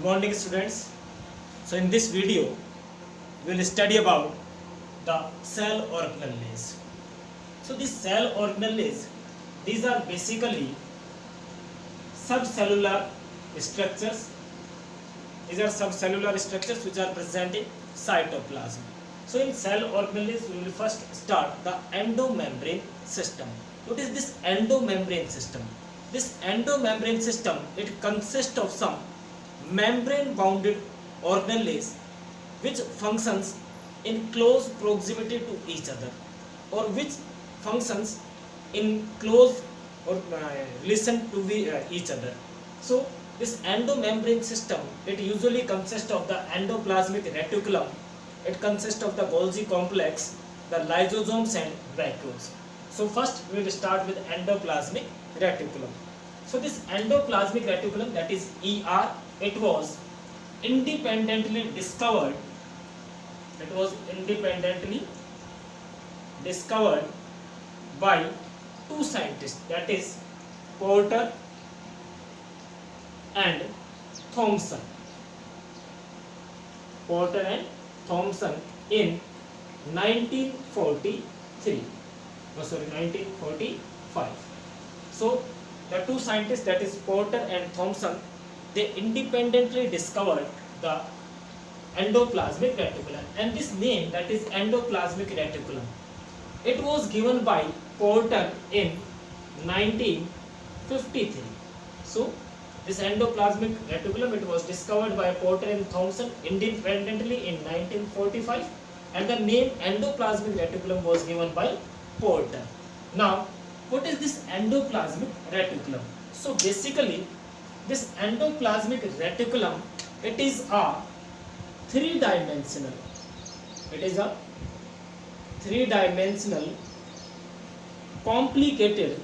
morning students. So in this video we will study about the cell organelles. So these cell organelles, these are basically subcellular structures. These are subcellular structures which are present in cytoplasm. So in cell organelles we will first start the endomembrane system. What is this endomembrane system? This endomembrane system, it consists of some membrane bounded organelles which functions in close proximity to each other, or which functions in close or relation to each other. So this endomembrane system, it usually consists of the endoplasmic reticulum. It consists of the Golgi complex, the lysosomes and vacuoles. So first we will start with endoplasmic reticulum. So this endoplasmic reticulum, that is ER, it was independently discovered. It was independently discovered by two scientists, that is Porter and Thomson. Porter and Thomson in 1945. So the two scientists, that is Porter and Thomson, they independently discovered the endoplasmic reticulum, and this name, that is endoplasmic reticulum, it was given by Porter in 1953. So this endoplasmic reticulum, it was discovered by Porter and Thomson independently in 1945, and the name endoplasmic reticulum was given by Porter. Now, what is this endoplasmic reticulum? So basically, this endoplasmic reticulum, it is a three-dimensional. It is a three-dimensional, complicated,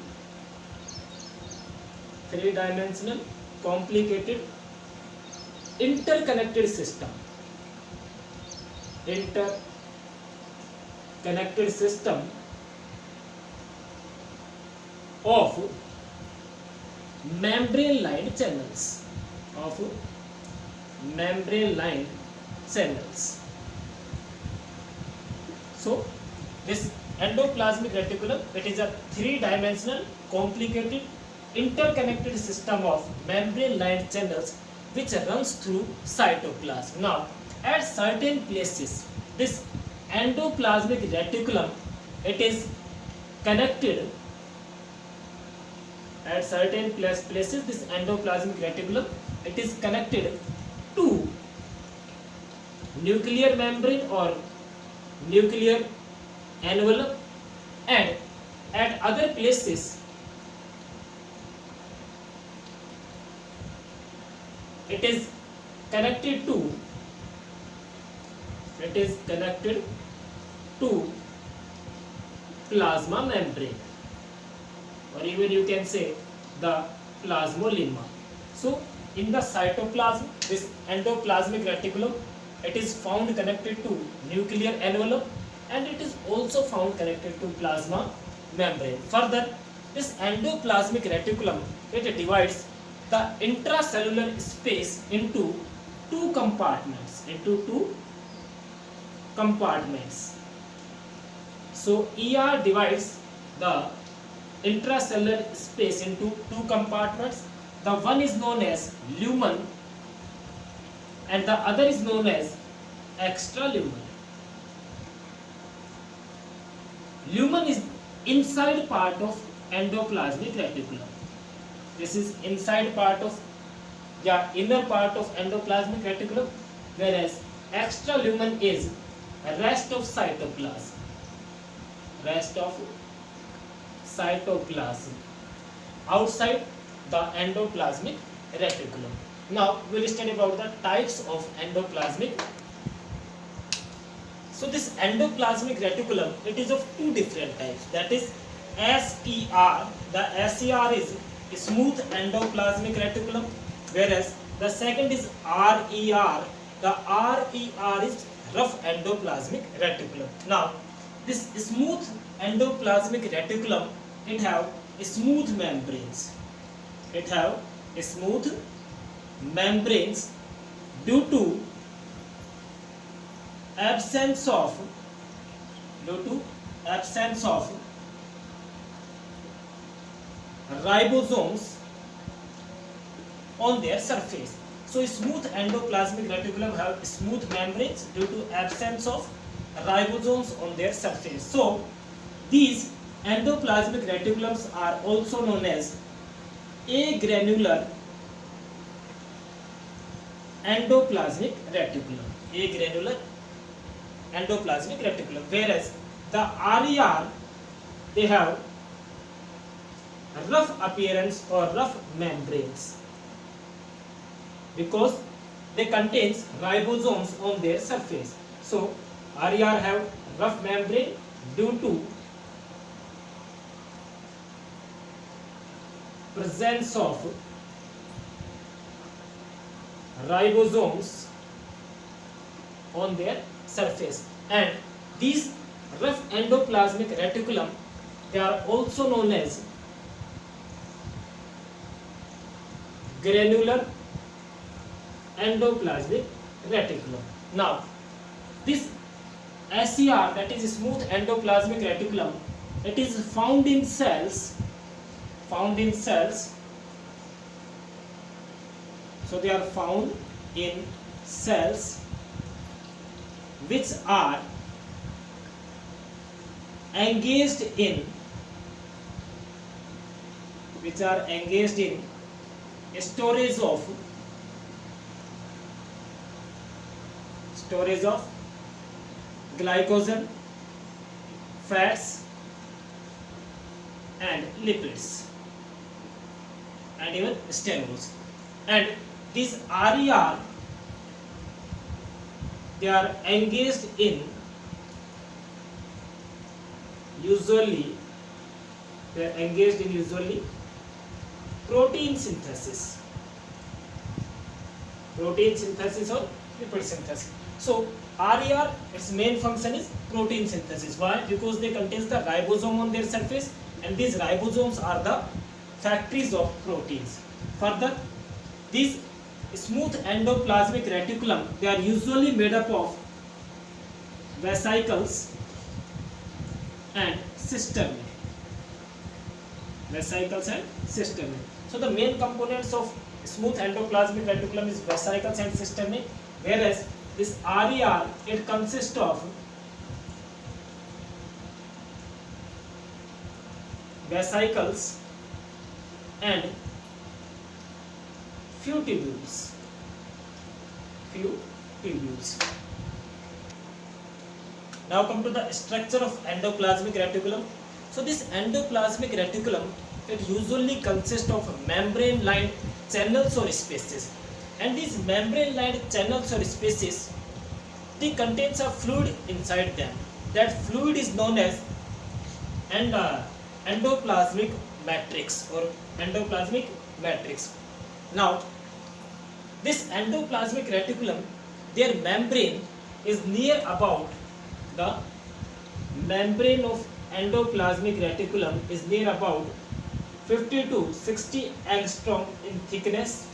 interconnected system. Interconnected system of membrane-lined channels. So this endoplasmic reticulum, it is a three-dimensional, complicated, interconnected system of membrane-lined channels which runs through cytoplasm. Now, at certain places, this endoplasmic reticulum, it is connected. At certain places, this endoplasmic reticulum, it is connected to nuclear membrane or nuclear envelope, and at other places it is connected to plasma membrane, or even you can say the plasmolemma. So in the cytoplasm, this endoplasmic reticulum, it is found connected to nuclear envelope, and it is also found connected to plasma membrane. Further, this endoplasmic reticulum, it divides the intracellular space into two compartments. So ER divides the intracellular space into two compartments. The one is known as lumen and the other is known as extralumen. Lumen is inside part of endoplasmic reticulum. This is inside part of, inner part of endoplasmic reticulum, whereas extralumen is rest of cytoplasm. Outside the endoplasmic reticulum. Now we will study about the types of endoplasmic. So this endoplasmic reticulum, it is of two different types, that is SER. The SER is smooth endoplasmic reticulum, whereas the second is RER. The RER is rough endoplasmic reticulum. Now this smooth endoplasmic reticulum, it have smooth membranes. due to absence of ribosomes on their surface. So smooth endoplasmic reticulum have smooth membranes due to absence of ribosomes on their surface. So these endoplasmic reticulums are also known as agranular endoplasmic reticulum. Agranular endoplasmic reticulum. Whereas the RER, they have rough appearance or rough membranes because they contains ribosomes on their surface. So RER have rough membrane due to presence of ribosomes on their surface. And these rough endoplasmic reticulum, they are also known as granular endoplasmic reticulum. Now this SER, that is smooth endoplasmic reticulum, it is found in cells. So they are found in cells which are engaged in storage of glycogen, fats and lipids and even stenols. And these RER, they are engaged in usually protein synthesis or lipid synthesis. So RER, its main function is protein synthesis. Why? Because they contain the ribosome on their surface, and these ribosomes are the factories of proteins. Further, these smooth endoplasmic reticulum, they are usually made up of vesicles and cisternae. So the main components of smooth endoplasmic reticulum is vesicles and cisternae, whereas this RER, it consists of vesicles and few tubules. Now come to the structure of endoplasmic reticulum. So this endoplasmic reticulum, it usually consists of membrane lined channels or spaces, and these membrane lined channels or spaces, they contains a fluid inside them. That fluid is known as endoplasmic matrix. Now this endoplasmic reticulum, their membrane is near about the membrane of endoplasmic reticulum is near about 50 to 60 angstrom in thickness,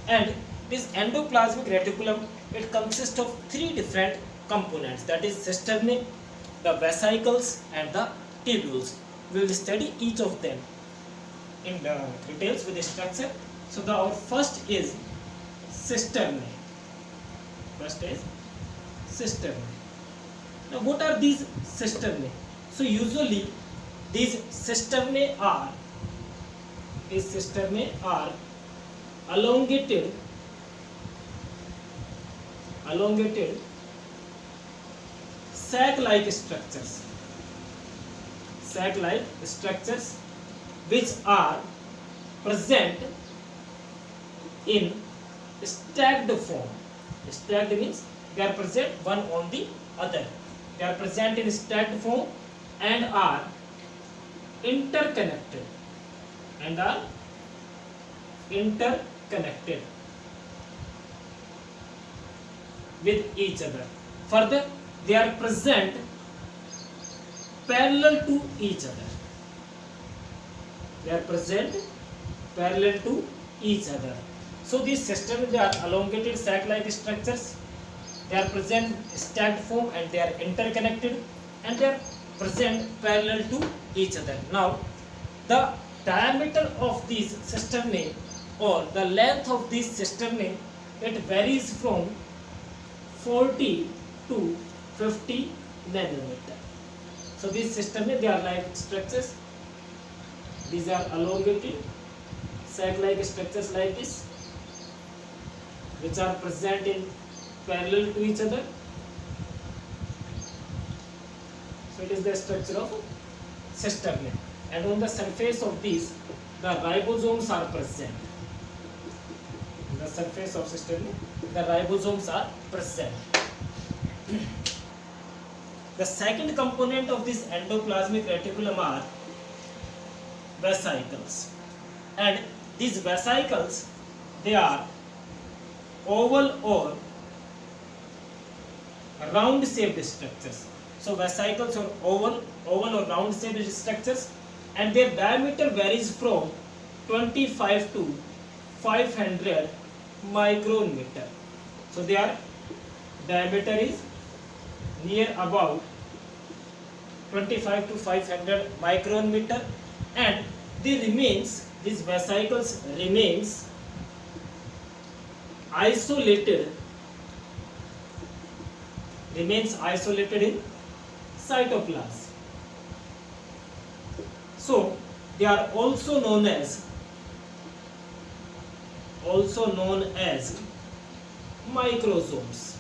and this endoplasmic reticulum, it consists of three different components, that is cisternae, the vesicles and the tubules. We will study each of them in the details with the structure. So our first is cisternae. Now what are these cisternae? So usually these cisternae are elongated sac-like structures which are present in stacked form. Stacked means they are present one on the other. They are present in stacked form and are interconnected with each other. Further, they are present parallel to each other. So these systems, they are elongated sac-like structures. They are present stacked form and they are interconnected and they are present parallel to each other. Now, the diameter of these cisternae or the length of these cisternae, it varies from 40 to 50 nanometer. So these cisternae, they are like structures. These are elongated sac-like structures like this, which are present in parallel to each other. So it is the structure of cisternae, and on the surface of these, the ribosomes are present. On the surface of cisternae, the ribosomes are present. The second component of this endoplasmic reticulum are vesicles, and these vesicles, they are oval or round shaped structures. So vesicles are oval or round shaped structures, and their diameter varies from 25 to 500 micrometer. So their diameter is near about 25 to 500 micrometer, and these vesicles remains isolated in cytoplasm. So they are also known as microsomes.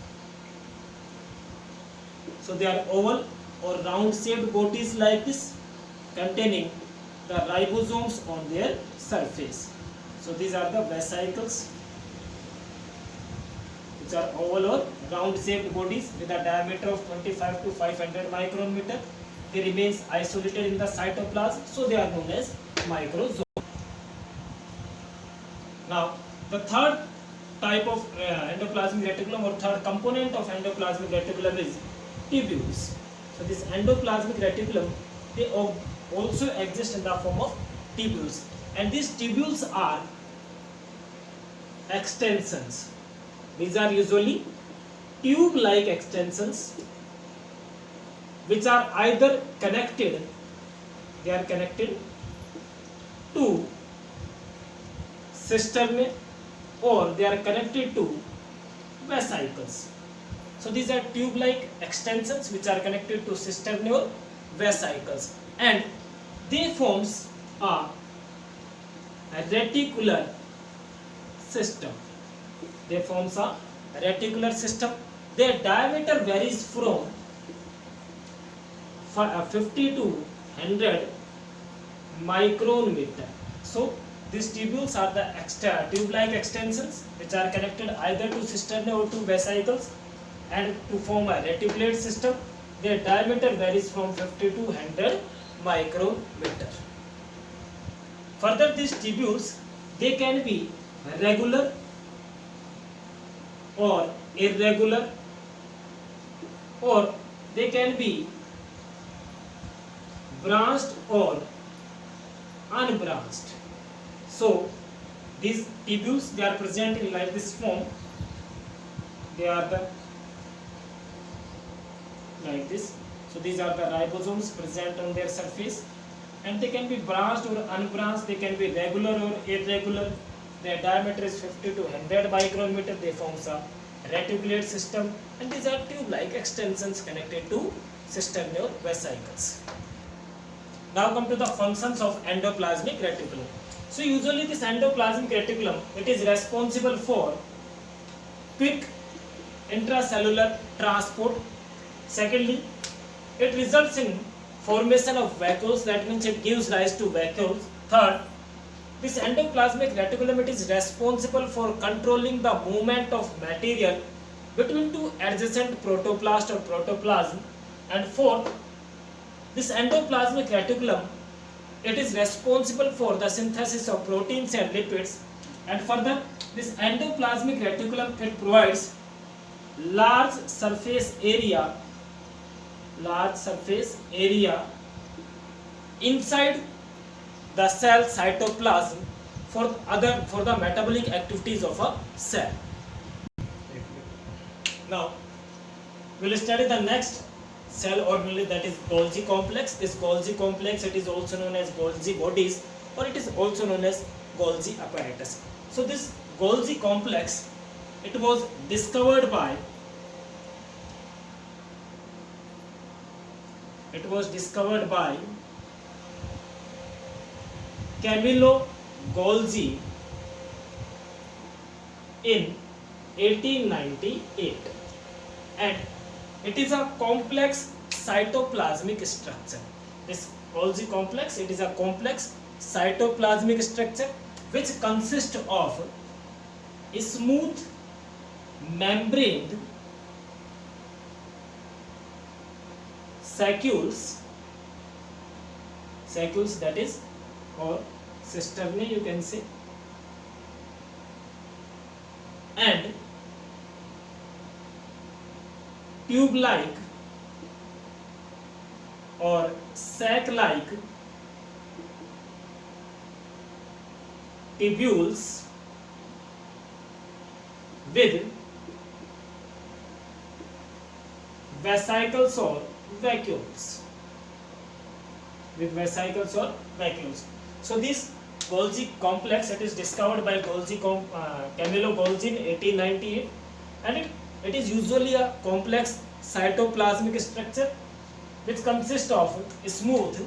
So they are oval or round shaped bodies like this, containing the ribosomes on their surface. So these are the vesicles, which are oval or round shaped bodies with a diameter of 25 to 500 micrometer. They remain isolated in the cytoplasm, so they are known as microsomes. Now, the third type of endoplasmic reticulum, or third component of endoplasmic reticulum, is tubules. So this endoplasmic reticulum, they also exist in the form of tubules, and these tubules are extensions. These are usually tube-like extensions, which are either connected, they are connected to cisternae, or they are connected to vesicles. So these are tube-like extensions which are connected to cisternae or vesicles, and they forms a reticular system. They forms a reticular system. Their diameter varies from 50 to 100 micrometer. So these tubules are the tube-like extensions which are connected either to cisternae or to vesicles, and to form a reticulate system, their diameter varies from 50 to 100 micrometer. Further, these tubules, they can be regular or irregular, or they can be branched or unbranched. So these tubules, they are present in like this form. They are the like this. So these are the ribosomes present on their surface, and they can be branched or unbranched. They can be regular or irregular. Their diameter is 50 to 100 micrometer. They form a reticulate system, and these are tube-like extensions connected to cisternae or vesicles. Now come to the functions of endoplasmic reticulum. So usually this endoplasmic reticulum, it is responsible for quick intracellular transport. Secondly, it results in formation of vacuoles, that means it gives rise to vacuoles. Third, this endoplasmic reticulum, it is responsible for controlling the movement of material between two adjacent protoplast or protoplasm. And fourth, this endoplasmic reticulum, it is responsible for the synthesis of proteins and lipids. And further, this endoplasmic reticulum, it provides large surface area inside the cell cytoplasm for the metabolic activities of a cell. Now we'll study the next cell organelle, that is Golgi complex. This Golgi complex, it is also known as Golgi bodies, or it is also known as Golgi apparatus. So this Golgi complex, it was discovered by Camillo Golgi in 1898, and it is a complex cytoplasmic structure. This Golgi complex, it is a complex cytoplasmic structure which consists of smooth membraned sacules, that is, or cisternae you can say, and tube-like or sac-like tubules with vesicles or vacuoles. So this Golgi complex, it is discovered by Camillo Golgi in 1898, and it is usually a complex cytoplasmic structure which consists of smooth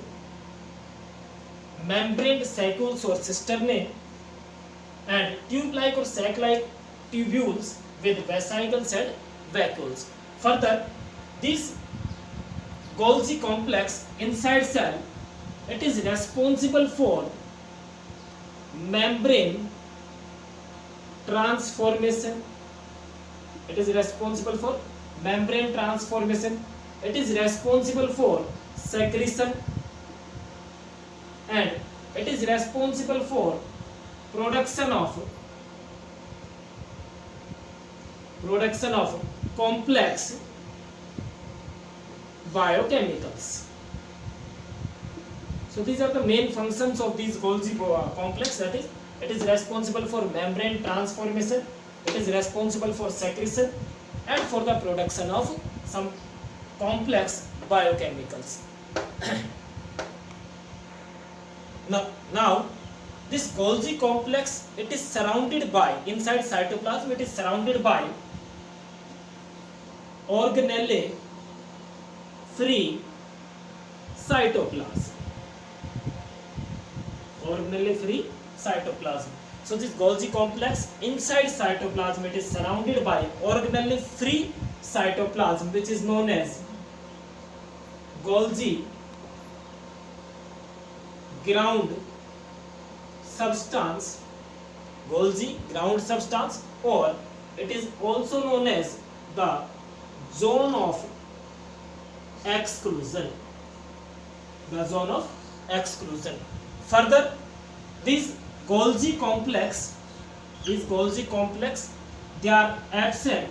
membraned sacules or cisternae and tube-like or sac-like tubules with vesicles and vacuoles. Further, this Golgi complex inside cell, it is responsible for membrane transformation. It is responsible for secretion, and it is responsible for production of complex biochemicals. So these are the main functions of these Golgi complex, that is, it is responsible for membrane transformation, it is responsible for secretion, and for the production of some complex biochemicals. Now this Golgi complex, it is surrounded by, inside cytoplasm, it is surrounded by organelle free cytoplasm. So this Golgi complex inside cytoplasm, it is surrounded by organelle free cytoplasm, which is known as Golgi ground substance, or it is also known as the zone of exclusion. Further, these Golgi complex, they are absent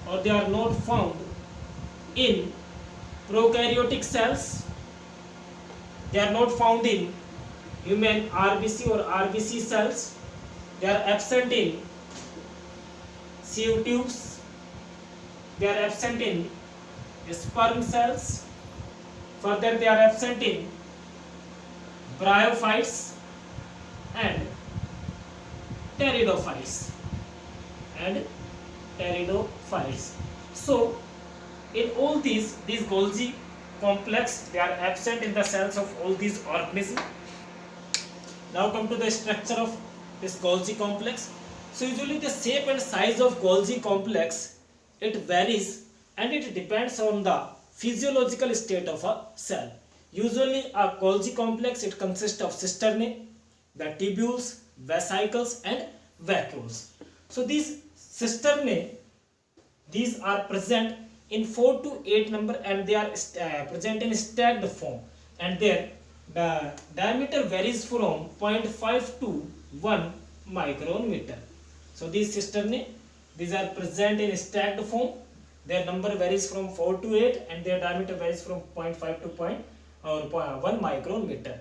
or they are not found in prokaryotic cells. They are not found in human RBC or RBC cells. They are absent in sieve tubes. They are absent in sperm cells. Further, they are absent in bryophytes and pteridophytes. So in all these Golgi complex, they are absent in the cells of all these organisms. Now come to the structure of this Golgi complex. So usually the shape and size of Golgi complex, it varies and it depends on the physiological state of a cell. Usually a Golgi complex, it consists of cisternae, the tubules, vesicles and vacuoles. So these cisternae, these are present in 4 to 8 number, and they are present in stacked form, and their diameter varies from 0.5 to 1 micron meter. So these cisternae, these are present in stacked form. Their number varies from 4 to 8 and their diameter varies from 0.5 to 1 micron meter.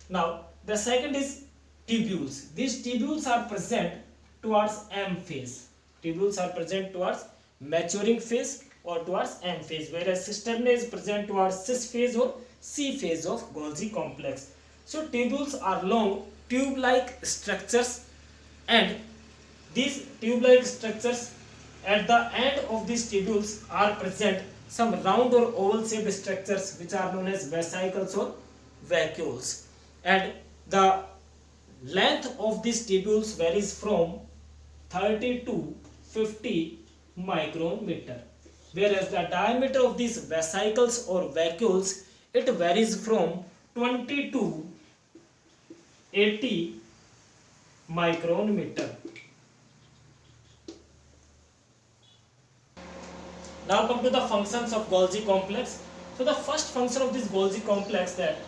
Now the second is tubules. These tubules are present towards M phase. Tubules are present towards maturing phase or towards M phase, whereas cisternae is present towards cis phase or C phase of Golgi complex. So tubules are long tube-like structures, and these tube-like structures, at the end of these tubules are present some round or oval shaped structures which are known as vesicles or vacuoles, and the length of these tubules varies from 30 to 50 micrometer, whereas the diameter of these vesicles or vacuoles, it varies from 20 to 80 micrometer. Now come to the functions of Golgi complex. So the first function of this Golgi complex, that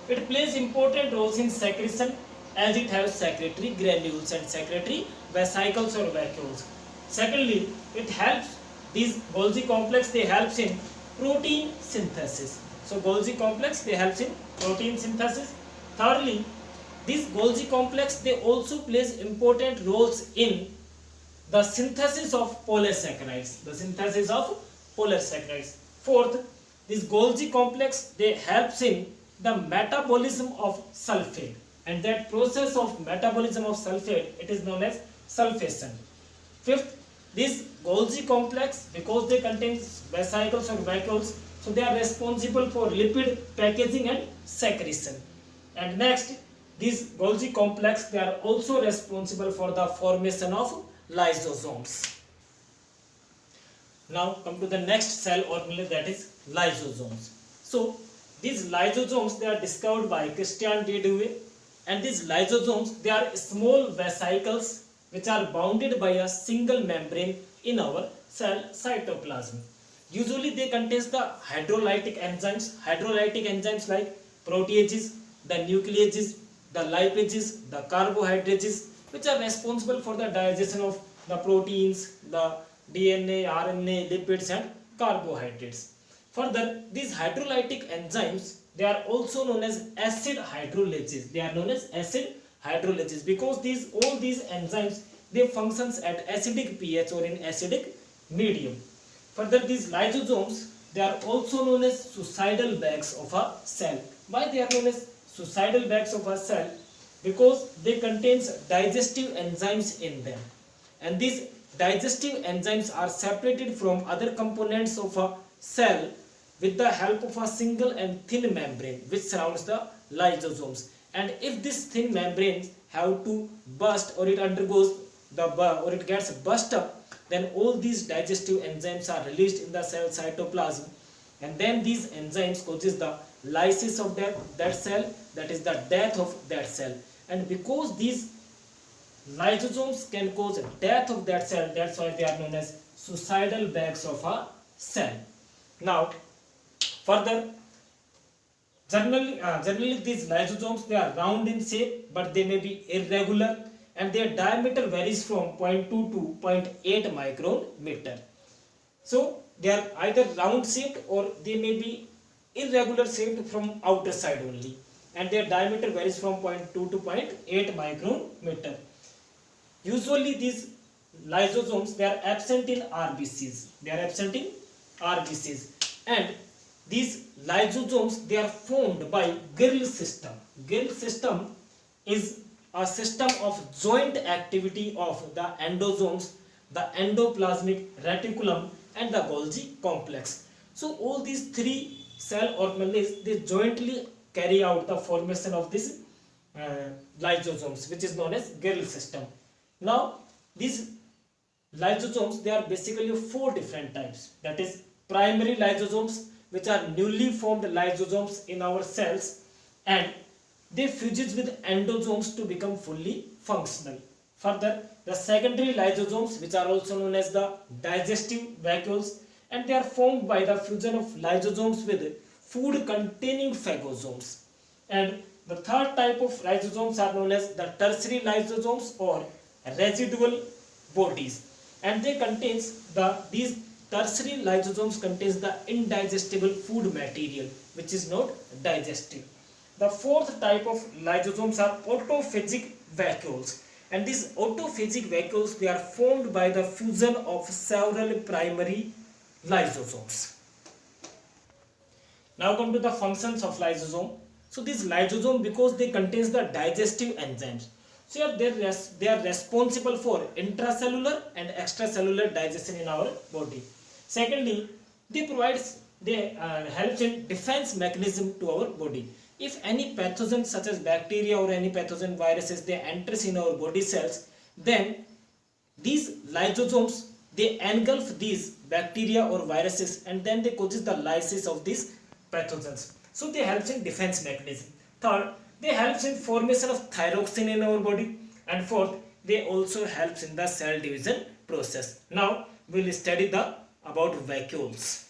it plays important roles in secretion, as it has secretory granules and secretory vesicles or vacuoles. Secondly, it helps, these Golgi complex, they helps in protein synthesis. So Golgi complex, they helps in protein synthesis. Thirdly, this Golgi complex, they also plays important roles in the synthesis of polysaccharides. The synthesis of polysaccharides. Fourth, this Golgi complex, they helps in the metabolism of sulfate, and that process of metabolism of sulfate, it is known as sulfation. Fifth, this Golgi complex, because they contain vesicles or vacuoles, so they are responsible for lipid packaging and secretion. And next, these Golgi complex, they are also responsible for the formation of lysosomes. Now come to the next cell organelle, that is lysosomes. So these lysosomes, they are discovered by Christian de Duve, and these lysosomes, they are small vesicles which are bounded by a single membrane in our cell cytoplasm. Usually they contain the hydrolytic enzymes like proteases, the nucleases, the lipases, the carbohydrates, which are responsible for the digestion of the proteins, the DNA, RNA, lipids and carbohydrates. Further, these hydrolytic enzymes, they are also known as acid hydrolases. They are known as acid hydrolases because all these enzymes, they functions at acidic pH or in acidic medium. Further, these lysosomes, they are also known as suicidal bags of a cell. Why they are known as suicidal bags of a cell? Because they contains digestive enzymes in them, and these digestive enzymes are separated from other components of a cell with the help of a single and thin membrane which surrounds the lysosomes. And if this thin membrane have to burst, or it undergoes or it gets burst up, then all these digestive enzymes are released in the cell cytoplasm, and then these enzymes causes the lysis of that cell, that is the death of that cell. And because these lysosomes can cause death of that cell, that's why they are known as suicidal bags of a cell. Now further, generally these lysosomes, they are round in shape, but they may be irregular, and their diameter varies from 0.2 to 0.8 micrometer. So they are either round shaped or they may be irregular shaped from outer side only, and their diameter varies from 0.2 to 0.8 micrometer. Usually these lysosomes, they are absent in RBCs. And these lysosomes, they are formed by gill system. Gill system is a system of joint activity of the endosomes, the endoplasmic reticulum and the Golgi complex. So all these three cell organelles, they jointly carry out the formation of this lysosomes, which is known as gill system. Now these lysosomes, they are basically four different types. That is primary lysosomes, which are newly formed lysosomes in our cells, and they fuses with endosomes to become fully functional. Further, the secondary lysosomes, which are also known as the digestive vacuoles, and they are formed by the fusion of lysosomes with food containing phagosomes. And the third type of lysosomes are known as the tertiary lysosomes or residual bodies, and they these tertiary lysosomes contains the indigestible food material which is not digestive. The fourth type of lysosomes are autophagic vacuoles. And these autophagic vacuoles, they are formed by the fusion of several primary lysosomes. Now come to the functions of lysosome. So these lysosome, because they contains the digestive enzymes, so they are responsible for intracellular and extracellular digestion in our body. Secondly, they helps in defense mechanism to our body. If any pathogen such as bacteria or any pathogen viruses, they enters in our body cells, then these lysosomes, they engulf these bacteria or viruses, and then they causes the lysis of these pathogens. So they helps in defense mechanism. Third, they helps in formation of thyroxine in our body, and fourth, they also helps in the cell division process. Now we will study about vacuoles.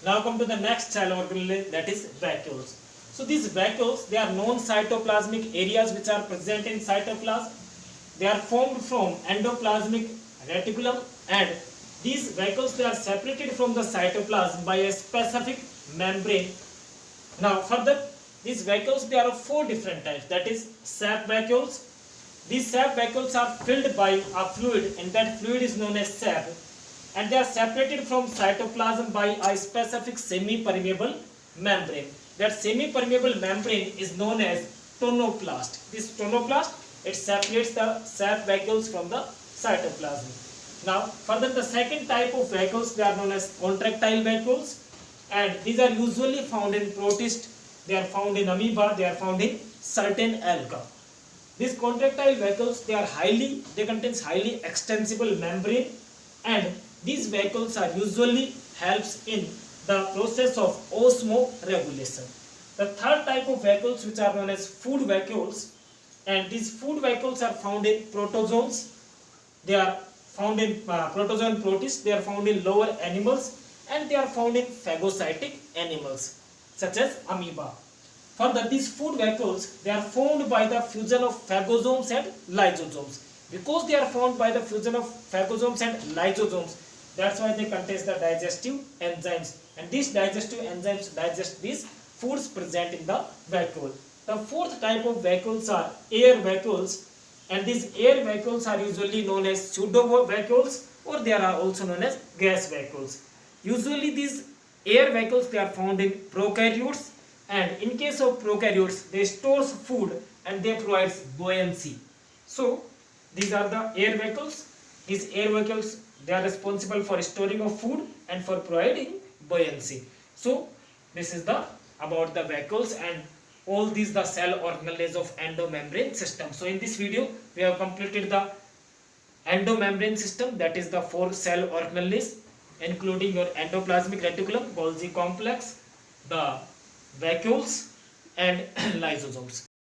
Now come to the next cell organelle, that is vacuoles. So these vacuoles, they are non-cytoplasmic areas which are present in cytoplasm. They are formed from endoplasmic reticulum, and these vacuoles, they are separated from the cytoplasm by a specific membrane. Now further, these vacuoles, they are of four different types, that is sap vacuoles. These sap vacuoles are filled by a fluid, and that fluid is known as sap, and they are separated from cytoplasm by a specific semi-permeable membrane. That semi-permeable membrane is known as tonoplast. This tonoplast, it separates the sap vacuoles from the cytoplasm. Now further, the second type of vacuoles, they are known as contractile vacuoles, and these are usually found in protists, they are found in amoeba, they are found in certain alga. These contractile vacuoles, they contains highly extensible membrane, and these vacuoles are usually helps in the process of osmoregulation. The third type of vacuoles, which are known as food vacuoles, and these food vacuoles are found in protozoans. They are found in protozoan protists, they are found in lower animals, and they are found in phagocytic animals such as amoeba. Further, these food vacuoles, they are formed by the fusion of phagosomes and lysosomes. Because they are formed by the fusion of phagosomes and lysosomes, that's why they contain the digestive enzymes, and these digestive enzymes digest these foods present in the vacuole. The fourth type of vacuoles are air vacuoles, and these air vacuoles are usually known as pseudo vacuoles, or they are also known as gas vacuoles. Usually these air vacuoles, they are found in prokaryotes, and in case of prokaryotes, they store food and they provide buoyancy. So these are the air vacuoles. These air vacuoles, they are responsible for storing of food and for providing buoyancy. So this is about the vacuoles, and all these the cell organelles of endomembrane system. So in this video we have completed the endomembrane system, that is the 4 cell organelles, including your endoplasmic reticulum, Golgi complex, the vacuoles and lysosomes.